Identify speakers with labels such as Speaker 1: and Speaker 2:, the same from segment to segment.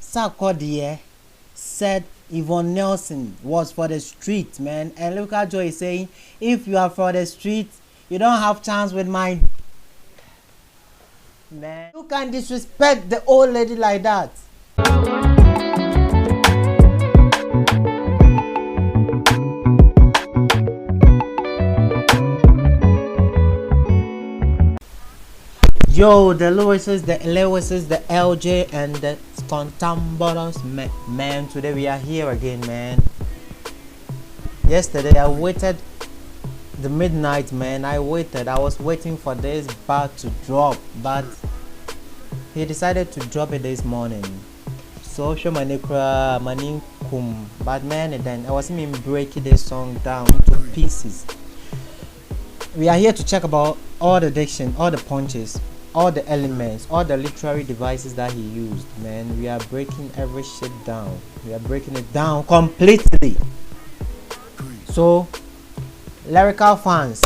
Speaker 1: Sarkodie said Yvonne Nelson was for the street, man. And Lyrical Joe is saying, if you are for the street, you don't have chance with my man. You can disrespect the old lady like that. Yo, the Lewises, the LJ, and the Scontambolos, man. Today we are here again, man. Yesterday I waited the midnight, man. I was waiting for this bar to drop, but he decided to drop it this morning. So show my kum, but man, and then I was him breaking this song down into pieces. We are here to check about all the diction, all the punches, all the elements, all the literary devices that he used, man. We are breaking every shit down. We are breaking it down completely. So, lyrical fans,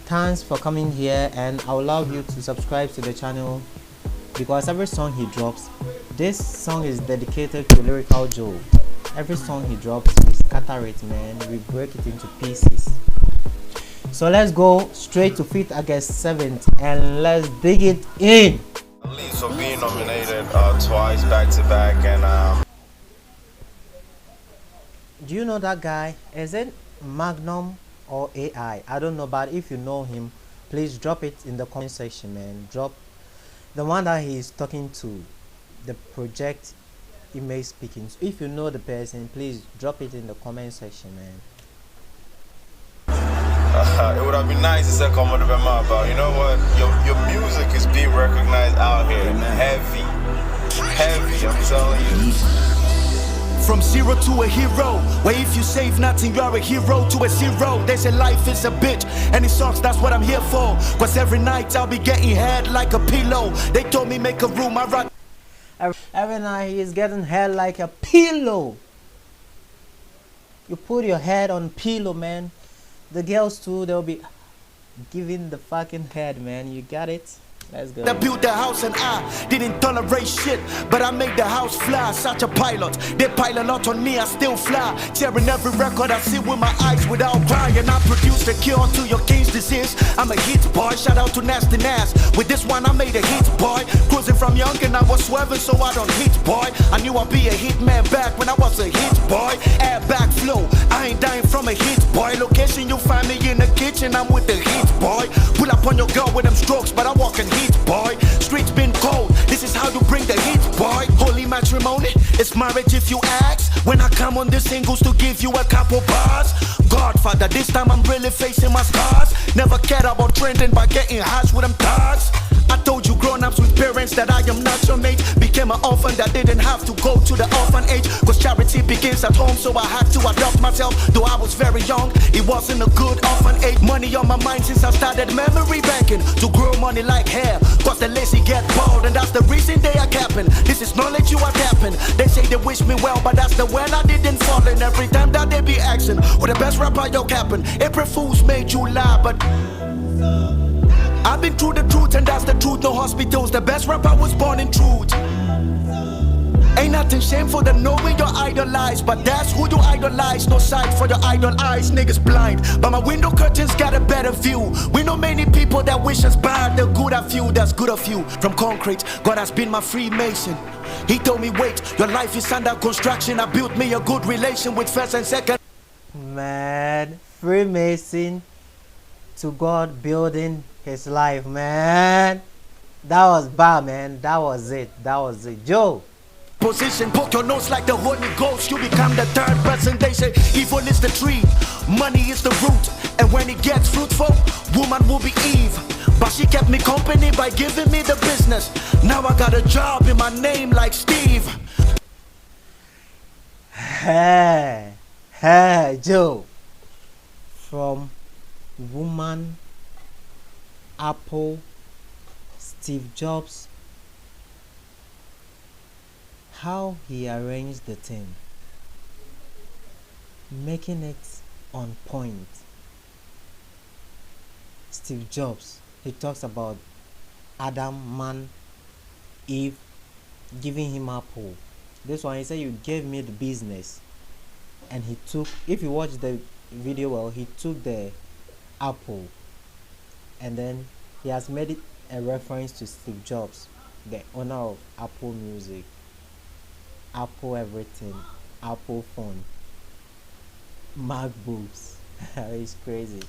Speaker 1: thanks for coming here, and I would love you to subscribe to the channel, because every song he drops, this song is dedicated to Lyrical Joe. Every song he drops, we scatter it, man. We break it into pieces. So let's go straight to Feet Against 7th and let's dig it in.
Speaker 2: So being nominated twice back to back, and
Speaker 1: do you know that guy? Is it Magnum or AI? I don't know, but if you know him, please drop it in the comment section, man. Drop the one that he is talking to, the project image speaking. So if you know the person, please drop it in the comment section, man.
Speaker 2: it would have been nice to say come on the mouth, but you know what? Your music is being recognized out here. Heavy, I'm telling you.
Speaker 3: From zero to a hero, where if you save nothing, you're a hero to a zero. They say life is a bitch, and it sucks, that's what I'm here for. Cause every night I'll be getting head like a pillow. They told me make a room, I rock.
Speaker 1: Every night he is getting head like a pillow. You put your head on pillow, man. The girls too, they'll be giving the fucking head, man. You got it? Let's go.
Speaker 3: They built the house and I didn't tolerate shit, but I made the house fly. Such a pilot, they pile a lot on me, I still fly. Tearing every record I see with my eyes without crying. I produce the cure to your king's disease. I'm a hit boy, shout out to Nasty Nas. With this one I made a hit boy. Cruising from young and I was swerving so I don't hit boy. I knew I'd be a hit man back when I was a hit boy. Airbag flow, I ain't dying from a hit boy. Location you find me in the kitchen, I'm with the hit boy. Pull up on your girl with them strokes, but I walk in heat boy. Streets been cold, this is how you bring the heat boy. Holy matrimony, it's marriage if you ask. When I come on the singles to give you a couple bars. Godfather, this time I'm really facing my scars. Never cared about trending by getting harsh with them thoughts. I told you grown-ups with parents that I am not your mate. Became an orphan that didn't have to go to the orphanage. Cause charity begins at home, so I had to adopt myself. Though I was very young, it wasn't a good orphanage. Money on my mind since I started memory banking. To grow money like hair, cause the lazy get bored. And that's the reason they are capping. This is knowledge you are tapping. They say they wish me well, but that's the well I didn't fall in. Every time that they be asking, who the best rapper yo capping. April Fools made you lie, but I've been through the truth, and that's the truth. No hospitals, the best rapper was born in truth. Ain't nothing shameful than knowing you're idolized, but that's who you idolize. No sight for your idol eyes, niggas blind. But my window curtains got a better view. We know many people that wish us bad. The good of you, that's good of you. From concrete, God has been my Freemason. He told me wait, your life is under construction. I built me a good relation with first and second.
Speaker 1: Man, Freemason to God building his life, man. That was bad, man. That was it. Joe.
Speaker 3: Position, poke your nose like the Holy Ghost. You become the third person. They say evil is the tree, money is the root. And when it gets fruitful, woman will be Eve. But she kept me company by giving me the business. Now I got a job in my name like Steve.
Speaker 1: Hey, Joe. From woman, Apple, Steve Jobs, how he arranged the thing, making it on point. Steve Jobs, he talks about Adam, man, Eve, giving him apple. This one, he said, you gave me the business. And he took, if you watch the video well, he took the apple, and then he has made it a reference to Steve Jobs, the owner of Apple Music, Apple everything, Apple phone, MacBooks. It's crazy.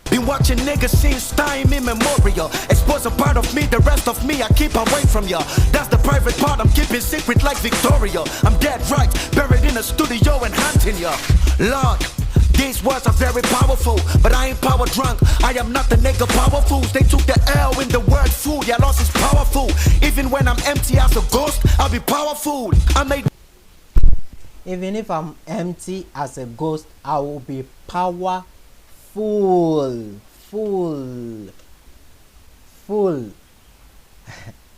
Speaker 3: Been watching niggas since time immemorial. Expose a part of me, the rest of me I keep away from ya. That's the private part I'm keeping secret like Victoria. I'm dead right, buried in a studio and hunting ya. Lord, these words are very powerful, but I ain't power drunk. I am not the nigga powerfuls. They took the L in the word fool. Your loss is powerful. Even when I'm empty as a ghost, I'll be powerful. I made.
Speaker 1: Even if I'm empty as a ghost, I will be powerful. Full.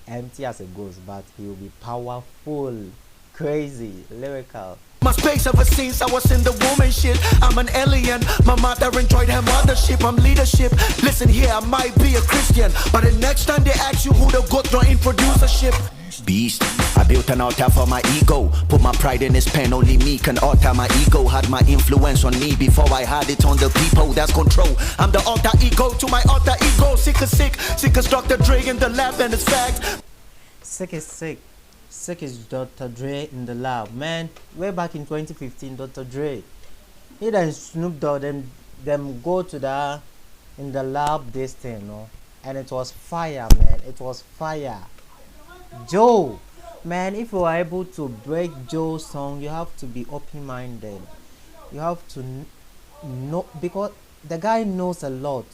Speaker 1: Empty as a ghost, but he will be powerful. Crazy. Lyrical.
Speaker 3: My space ever since I was in the woman shit. I'm an alien. My mother enjoyed her mothership. I'm leadership. Listen here, I might be a Christian, but the next time they ask you who the God don't introduce a ship. Beast, I built an altar for my ego. Put my pride in his pen, only me can alter my ego. Had my influence on me before I had it on the people. That's control. I'm the alter ego to my alter ego. Sick as Dr. Dre in the lab, and it's fact.
Speaker 1: Sick is Dr. Dre in the lab. Man, way back in 2015, Dr. Dre, he and Snoop Dogg, them go to the in the lab this thing, no? And it was fire, man. It was fire. Joe, man, if you are able to break Joe's song, you have to be open-minded. You have to know, because the guy knows a lot.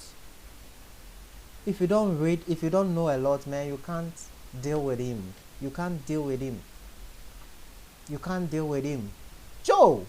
Speaker 1: If you don't read, if you don't know a lot, man, you can't deal with him. You can't deal with him. You can't deal with him. Joe!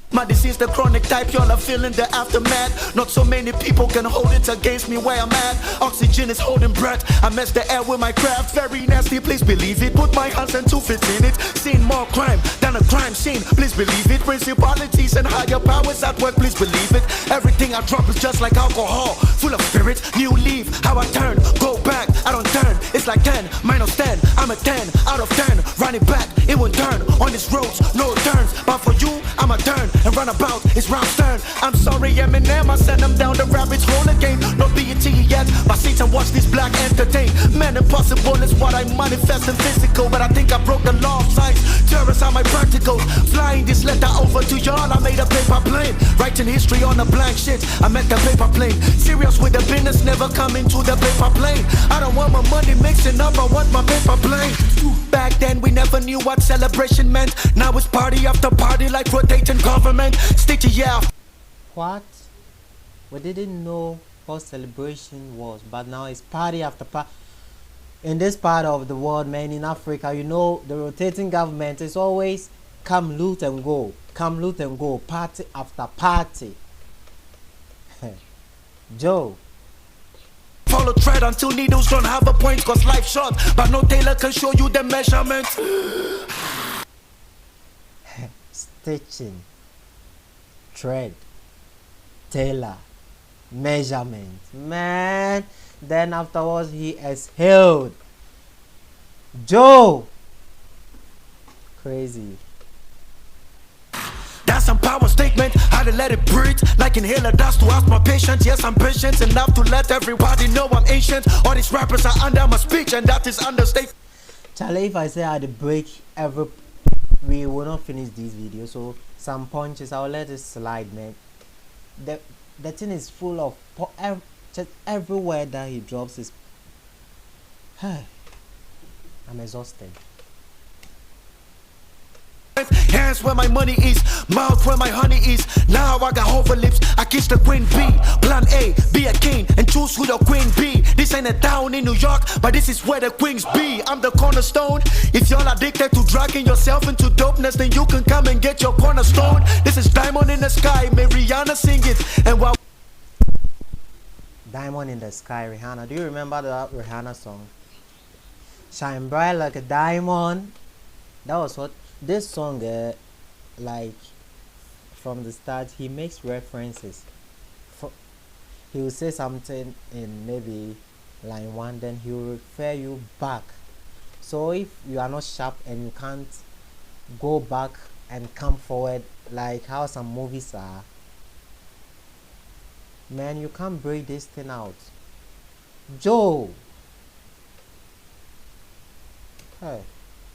Speaker 3: My disease, the chronic type, y'all are feeling the aftermath. Not so many people can hold it against me where I'm at. Oxygen is holding breath. I mess the air with my craft. Very nasty, please believe it. Put my hands and 2 feet in it. Seen more crime than a crime scene, please believe it. Principalities and higher powers at work, please believe it. Everything I drop is just like alcohol, full of spirit. New leaf, how I turn, go back, I don't turn. It's like 10 minus 10. I'm a 10 out of 10. Running back, it won't turn. On these roads, no turns. But for you, I'm a turn. And run about, it's round stern. I'm sorry, Eminem, I send them down the rabbit hole again. No BET yet, but sit and watch this black entertain. Man, impossible is what I manifest in physical, but I think I broke the law of science. Terrorists are my practicals. Flying this letter over to y'all, I made a paper plane. Writing history on a blank shit, I met the paper plane. Serious with the business, never coming to the paper plane. I don't want my money mixing up, I want my paper plane. Back then we never knew what celebration meant. Now it's party after party like rotating government. Stitchy, yeah.
Speaker 1: What? We didn't know what celebration was, but now it's party after party. In this part of the world, man, in Africa, you know, the rotating government is always come loot and go, come loot and go, party after party. Joe.
Speaker 3: Follow thread until needles don't have a point, cause life short, but no tailor can show you the measurement.
Speaker 1: Stitching, thread, tailor, measurement, man. Then afterwards he exhaled. Joe, crazy.
Speaker 3: That's some power statement, how to let it breathe. Like inhaler dust to ask my patience. Yes, I'm patient enough to let everybody know I'm ancient. All these rappers are under my speech, and that is understatement.
Speaker 1: Charlie, if I say I had to break we will not finish this video, so some punches, I'll let it slide, man. The thing is full of just everywhere that he drops is I'm exhausted.
Speaker 3: Hands where my money is, mouth where my honey is. Now I got hover lips, I kiss the queen bee. Plan A, be a king and choose who the queen be. This ain't a town in New York, but this is where the queens be. I'm the cornerstone. If y'all addicted to dragging yourself into dopeness, then you can come and get your cornerstone. This is Diamond in the Sky, may Rihanna sing it. And while
Speaker 1: Diamond in the Sky, Rihanna. Do you remember that Rihanna song? Shine bright like a diamond. That was what this song, like from the start, he makes references. He will say something in maybe line 1, then he will refer you back. So if you are not sharp and you can't go back and come forward like how some movies are, man, you can't break this thing out. Joe, hey,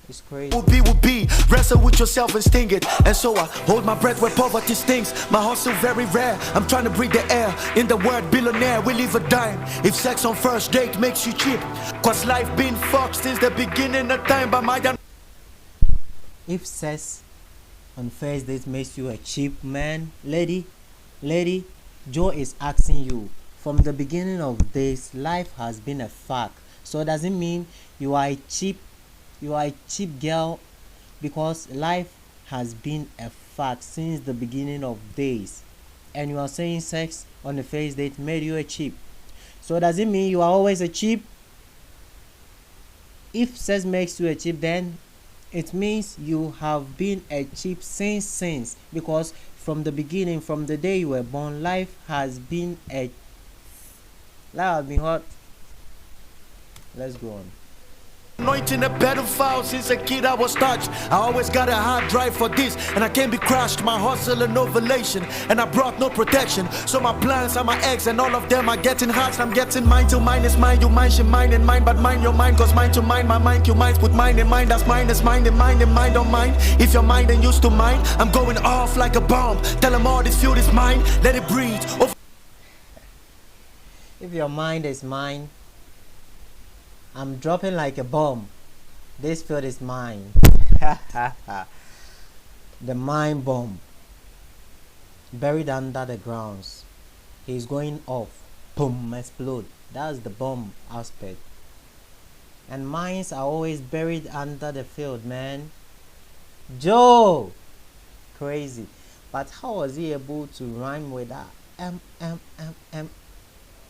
Speaker 1: it's crazy.
Speaker 3: Will be, wrestle with yourself and sting it. And so I hold my breath where poverty stings. My hustle very rare, I'm trying to breathe the air. In the word billionaire, we leave a dime. If sex on first date makes you cheap, cause life been fucked since the beginning of time by my damn.
Speaker 1: If sex on first date makes you a cheap man, lady, Joe is asking you, from the beginning of this, life has been a fact. So does it mean you are a cheap girl? Because life has been a fact since the beginning of days, and you are saying sex on the first date made you a cheap. So does it mean you are always a cheap? If sex makes you a cheap, then it means you have been a cheap since, because from the beginning, from the day you were born, life has been hot. Let's go on.
Speaker 3: Anointing a pedophile since a kid I was touched. I always got a hard drive for this, and I can't be crushed. My hustle and ovulation, and I brought no protection. So my plans are my eggs, and all of them are getting hatched. I'm getting mine till mine is mine. You mind your mine and mine, but mind your mind, cause mine to mine. My mind you minds, put mine in mind. That's mine is mine and mine and mine don't mind. If your mind ain't used to mine, I'm going off like a bomb. Tell them all this fuel is mine, let it breathe.
Speaker 1: If your mind is mine, I'm dropping like a bomb. This field is mine. The mind bomb. Buried under the grounds. He's going off. Boom, explode. That's the bomb aspect. And mines are always buried under the field, man. Joe! Crazy. But how was he able to rhyme with that?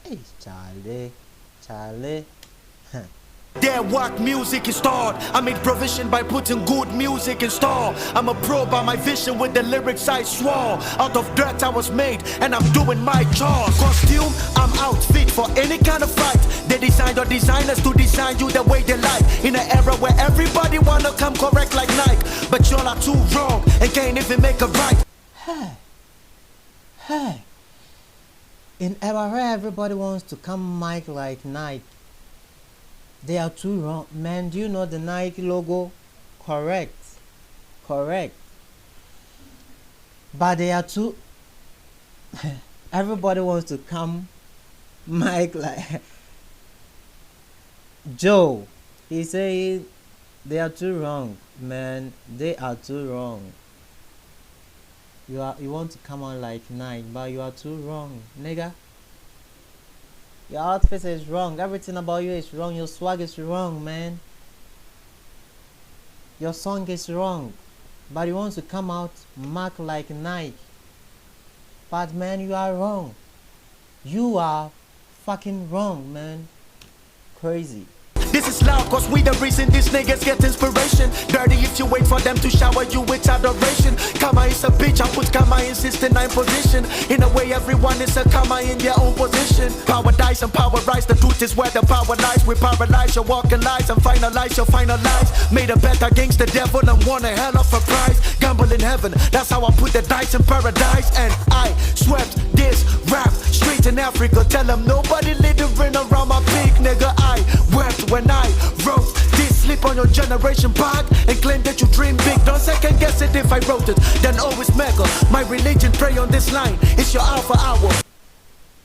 Speaker 1: Hey, Charlie.
Speaker 3: Their work music is starred. I made provision by putting good music in store. I'm a pro by my vision with the lyrics I swore. Out of dirt I was made, and I'm doing my chores. Costume, I'm outfit for any kind of fight. They designed our designers to design you the way they like. In an era where everybody wanna come correct like Nike, but y'all are too wrong and can't even make a right.
Speaker 1: Hey. In era where everybody wants to come mic like Nike, they are too wrong, man. Do you know the Nike logo? Correct. But they are too. Everybody wants to come mic like Joe. He said they are too wrong, man. They are too wrong. You want to come on like Nike, but you are too wrong, nigga. Your outfit is wrong. Everything about you is wrong. Your swag is wrong, man. Your song is wrong. But you want to come out mark like Nike. But man, you are wrong. You are fucking wrong, man. Crazy.
Speaker 3: This is loud cause we the reason these niggas get inspiration. Dirty if you wait for them to shower you with adoration. Karma is a bitch, I put karma in 69 position. In a way everyone is a karma in their own position. Power dies and power rise, the truth is where the power lies. We paralyze your walking lies and finalize your final lies. Made a bet against the devil and won a hell of a prize. Gamble in heaven, that's how I put the dice in paradise. And I swept this rap straight in Africa. Tell them nobody littering around my big nigga. I wept when I wrote this. Sleep on your generation back and claim that you dream big. Don't second guess it if I wrote it, then always mega. My religion pray on this line, it's your alpha hour.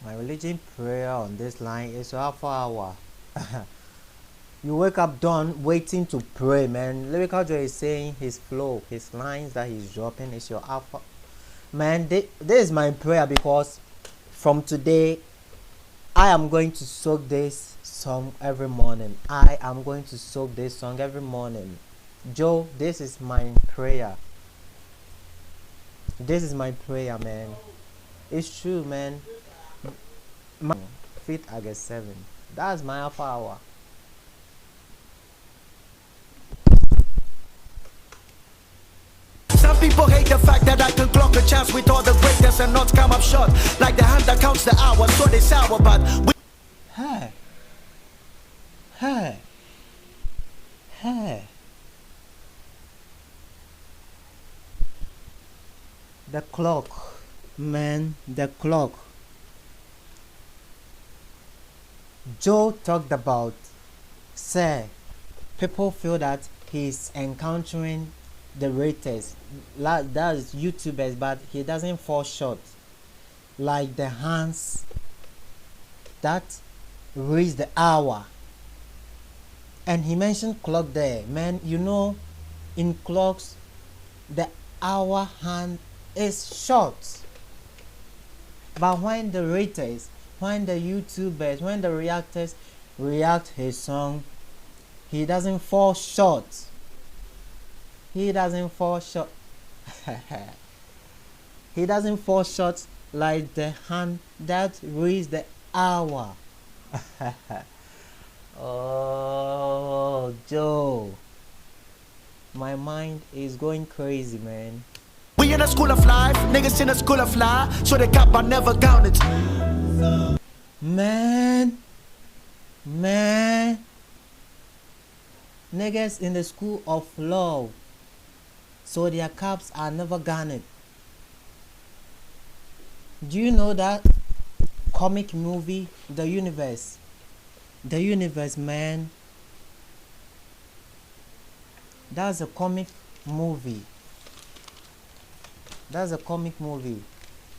Speaker 1: My religion prayer on this line is your alpha hour. You wake up dawn waiting to pray, man. Lyrical Joe is saying his flow, his lines that he's dropping is your alpha. Man, this is my prayer, because from today I am going to soak this song every morning. I am going to soak this song every morning. Joe, this is my prayer. This is my prayer, man. It's true, man. 5th August 7. That's my alpha hour.
Speaker 3: Some people hate the fact that I can clock a chance with all the greatness and not come up short. Like the hand that counts the hours, so they sour, but
Speaker 1: Hey. The clock, man, the clock. Joe talked about, say, people feel that he's encountering the raters, that's YouTubers, but he doesn't fall short. Like the hands that raise the hour. And he mentioned clock there. Man, you know, in clocks, the hour hand is short. But when the raters, when the YouTubers, when the reactors react his song, he doesn't fall short. He doesn't fall short. He doesn't fall short like the hand that raised the hour. Oh, Joe. My mind is going crazy, man.
Speaker 3: We in a school of life, niggas in a school of life, so the cap I never count it.
Speaker 1: Man. Niggas in the school of love, so their caps are never garnered. Do you know that comic movie, The Universe? The Universe, man. That's a comic movie. That's a comic movie.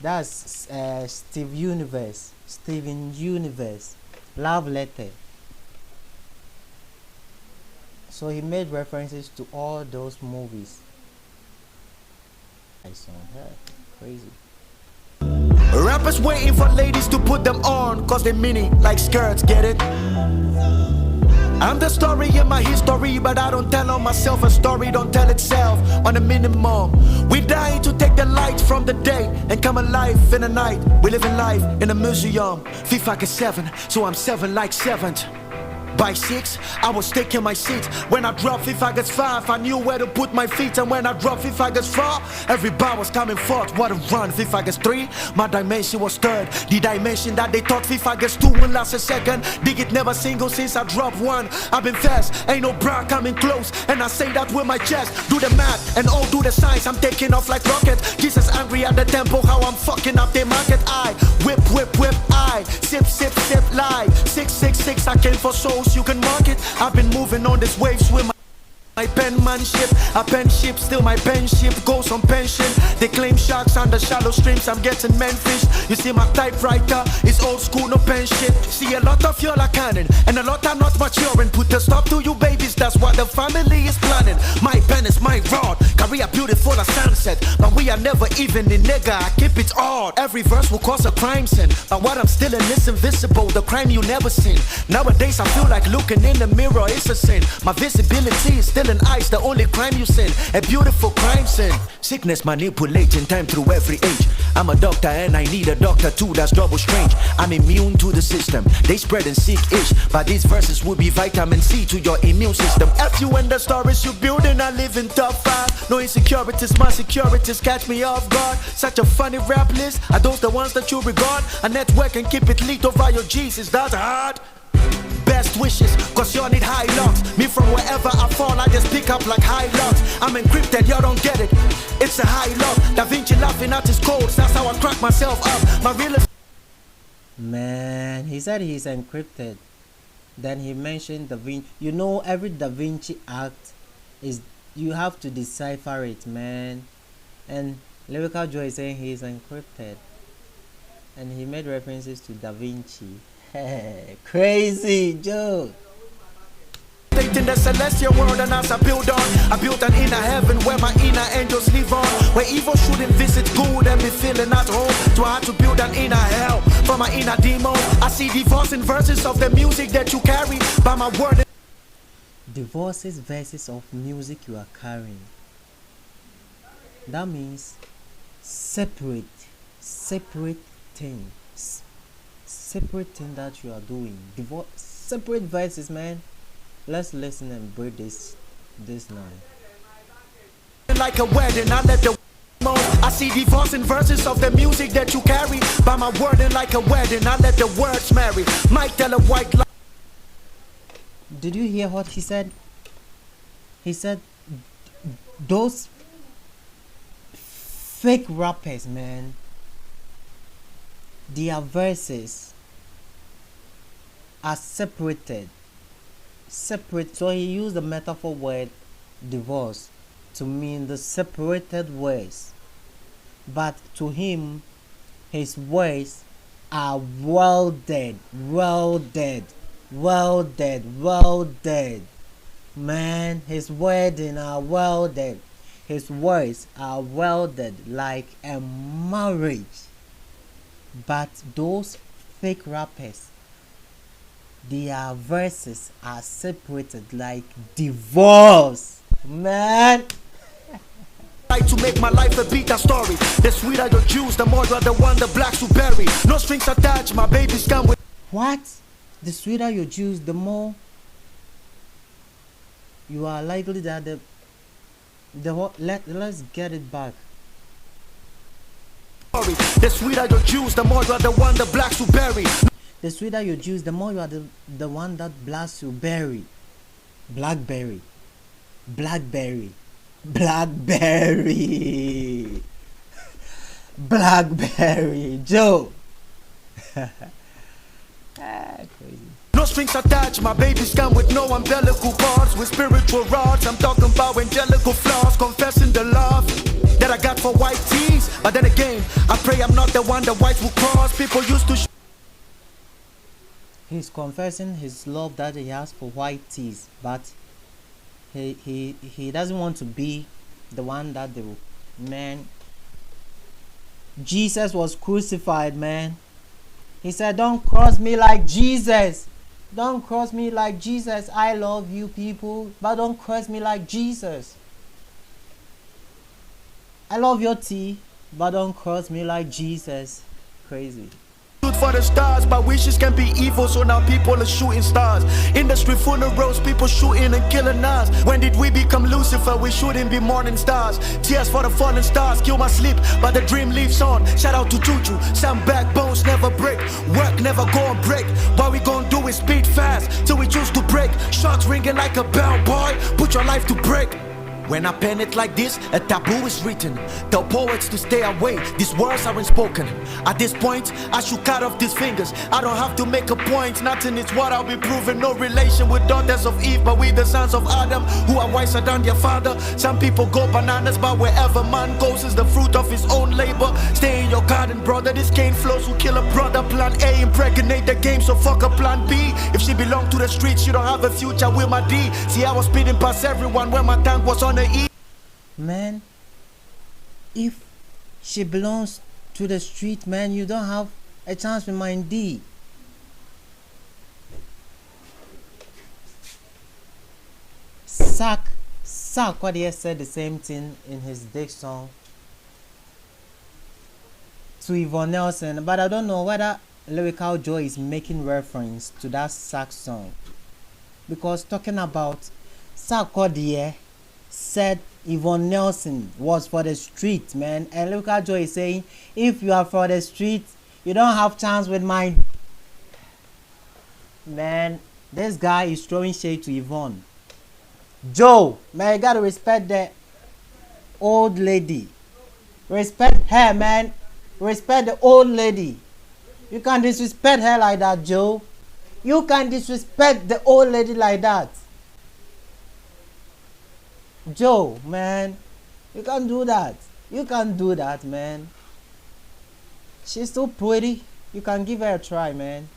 Speaker 1: That's Steven Universe. Love letter. So he made references to all those movies. I saw her. Crazy.
Speaker 3: Rappers waiting for ladies to put them on, cause they mini like skirts, get it? I'm the story in my history, but I don't tell on myself a story, don't tell itself on a minimum. We dying to take the light from the day and come alive in the night. We live in life in a museum. FIFA is 7, so I'm 7 like 7th. By 6, I was taking my seat. When I dropped FIFA gets 5, I knew where to put my feet. And when I dropped FIFA gets 4, every bar was coming forth. What a run. FIFA gets 3, my dimension was 3rd. The dimension that they thought FIFA gets 2 will last a second. Dig it never single since I dropped 1. I've been fast, ain't no bra coming close. And I say that with my chest. Do the math and all do the signs. I'm taking off like rocket. Jesus angry at the tempo, how I'm fucking up their market. I whip, I sip, lie. 666, I came for souls. You can mark it. I've been moving on this waves with my penmanship. A pen ship, still my pen ship goes on pension. They claim sharks under shallow streams. I'm getting men fish. You see my typewriter is old school, no pen shit. See a lot of y'all are canon and a lot are not maturing. Put a stop to you babies, that's what the family is planning. My pen is my rod, career beautiful as sunset. But we are never even in nigga, I keep it odd. Every verse will cause a crime scene. But what I'm still in is invisible, the crime you never seen. Nowadays I feel like looking in the mirror is a sin. My visibility is still in eyes, the only crime you sin. A beautiful crime scene. Sickness manipulating time through every age. I'm a doctor and I need a doctor too, that's double strange. I'm immune to the system, they spreading sick-ish. But these verses will be vitamin C to your immune system. F you and the stories you building, I live in top 5. No insecurities, my securities catch me off guard. Such a funny rap list, are those the ones that you regard? A network and keep it lit over your Jesus, that's hard. Best wishes, cause y'all need high locks. Me from wherever I fall, I just pick up like high locks. I'm encrypted, y'all don't get it. It's a high lock. Da Vinci laughing at his codes, that's how I crack myself up. My real.
Speaker 1: Man, he said he's encrypted. Then he mentioned Da Vinci. You know, every Da Vinci act is, you have to decipher it, man. And Lyrical Joe is saying he is encrypted. And he made references to Da Vinci. Crazy Joe.
Speaker 3: In the celestial world, and as I build on, I built an inner heaven where my inner angels live on, where evil shouldn't visit good and be feeling at home. So I had to build an inner hell for my inner demon. I see divorce in verses of the music that you carry by my word.
Speaker 1: Divorces verses of music you are carrying. That means separate things. Separate thing that you are doing. Divorce, separate verses, man. Let's listen and break this now.
Speaker 3: Like a wedding, I let the I see divorce in verses of the music that you carry by my wording. Like a wedding, I let the words marry. Might tell a white lie.
Speaker 1: Did you hear what he said? He said those fake rappers, man, their verses are separate. So he used the metaphor word divorce to mean the separated words, but to him his words are welded. Man, his wording are welded. His words are welded like a marriage. But those fake rappers, their verses are separated like divorce. Man,
Speaker 3: Like to make my life a bitter story. The sweeter your juice, the more you're the one the blacks will bury. No strings attached, my baby's come with.
Speaker 1: what? The sweeter your juice, the more you are likely that let's get it back.
Speaker 3: The sweeter your juice, the more you're the one the blacks will bury.
Speaker 1: The sweeter your juice, the more you are the one that blacks will bury. Blackberry. Joe. Crazy.
Speaker 3: No strings attached, my baby's come with no umbilical cords. With spiritual rods, I'm talking about angelical flaws. Confessing the love that I got for white tees. But then again, I pray I'm not the one the whites will cross. People used to
Speaker 1: He's confessing his love that he has for white tees, but he doesn't want to be the one that they will. Man, Jesus was crucified, man. He said, don't cross me like Jesus. Don't cross me like Jesus. I love you people, but don't cross me like Jesus. I love your tea, but don't cross me like Jesus. Crazy.
Speaker 3: shoot for the stars, but wishes can be evil, so now people are shooting stars. Industry funerals, people shooting and killing us. When did we become Lucifer? We shouldn't be morning stars. Tears for the fallen stars, kill my sleep, but the dream lives on. Shout out to Juju, some backbones never break. Work never go on break. What we gon' do is speed fast, till we choose to break. Shots ringing like a bell, boy, put your life to break. When I pen it like this, a taboo is written. Tell poets to stay away, these words aren't spoken. At this point, I should cut off these fingers. I don't have to make a point, nothing is what I'll be proving. No relation with daughters of Eve, but with the sons of Adam, who are wiser than their father. Some people go bananas, but wherever man goes is the fruit of his own labor. Stay in your garden, brother, this cane flows will kill a brother. Plan A, impregnate the game, so fuck a plan B. If she belong to the streets, she don't have a future with my D. See, I was speeding past everyone when my tank was on the E.
Speaker 1: Man, if she belongs to the street, man, you don't have a chance with my D. Sarkodie said the same thing in his Dick song to Yvonne Nelson, but I don't know whether Lyrical Joe is making reference to that sack song, because talking about Sarkodie said Yvonne Nelson was for the street, man, and Lyrical Joe is saying if you are for the street, you don't have chance with my man. This guy is throwing shade to Yvonne. Joe, man, you gotta respect the old lady. Respect her, man. Respect the old lady. You can't disrespect her like that, Joe. You can't disrespect the old lady like that. Joe, man, you can't do that. You can't do that, man. She's so pretty. You can give her a try, man.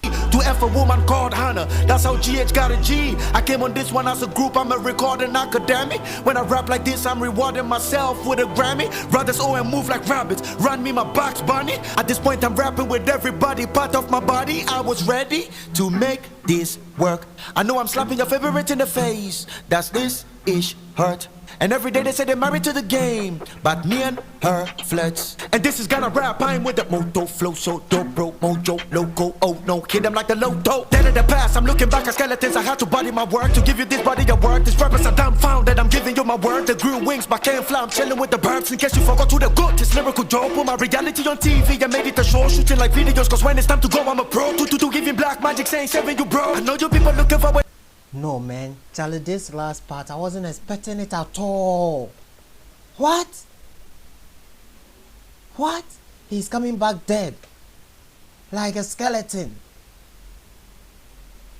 Speaker 3: To F a woman called Hannah, that's how GH got a G. I came on this one as a group, I'm a recording academic. When I rap like this, I'm rewarding myself with a Grammy. Brothers owe and move like rabbits, run me my box bunny. At this point I'm rapping with everybody, part of my body. I was ready to make this work. I know I'm slapping your favorite in the face, that's this ish hurt. And every day they say they're married to the game, but me and her flex. And this is gonna rap, I'm with the moto flow, so dope, bro, mojo, loco, oh no, hit them like the loto. Dead in the past, I'm looking back at skeletons, I had to body my work, to give you this body your work. These rappers are dumbfounded, I'm giving you my word. The grew wings, but can't fly, I'm chilling with the birds. In case you forgot who the good, this Lyrical Joe. Put my reality on TV, I made it a show, shooting like videos, cause when it's time to go, I'm a pro. To giving black magic, saying 7 you bro. I know you people looking for what.
Speaker 1: No, man, Charlie, this last part, I wasn't expecting it at all. What? What? He's coming back dead. Like a skeleton.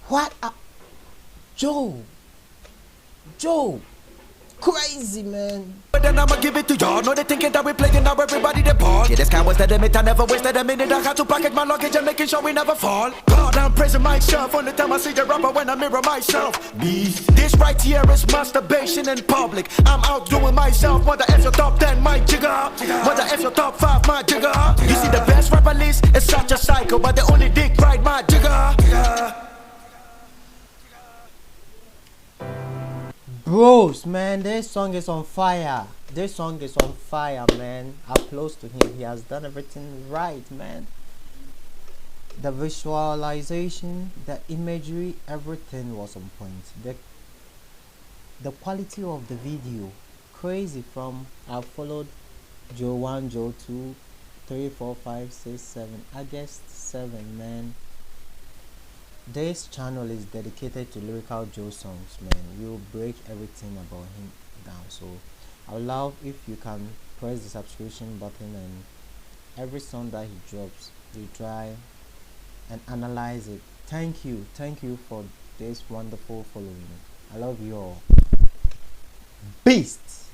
Speaker 1: What? Joe. Crazy, man.
Speaker 3: But then I'ma give it to y'all. No, they thinking that we playing now, everybody the ball. Yeah, this guy was the limit, I never wasted a minute. I had to package my luggage and making sure we never fall. God, I'm praising myself. Only time I see the rapper when I mirror myself. Beast. This right here is masturbation in public. I'm out doing myself. Wonder if your top 10, my jigger. Wonder if your top 5, my jigger. You see the best rapper list is such a cycle, but the only dick right, my jigger.
Speaker 1: Bros, man, this song is on fire. This song is on fire, man. Applause to him. He has done everything right, man. The visualization, the imagery, everything was on point. The quality of the video, crazy. From I've followed Joe 1, Joe 2, 3, 4, 5, 6, 7, August 7, man. This channel is dedicated to Lyrical Joe songs, man. We'll break everything about him down. So I would love if you can press the subscription button, and every song that he drops, we try and analyze it. Thank you for this wonderful following. I love you all. Beast.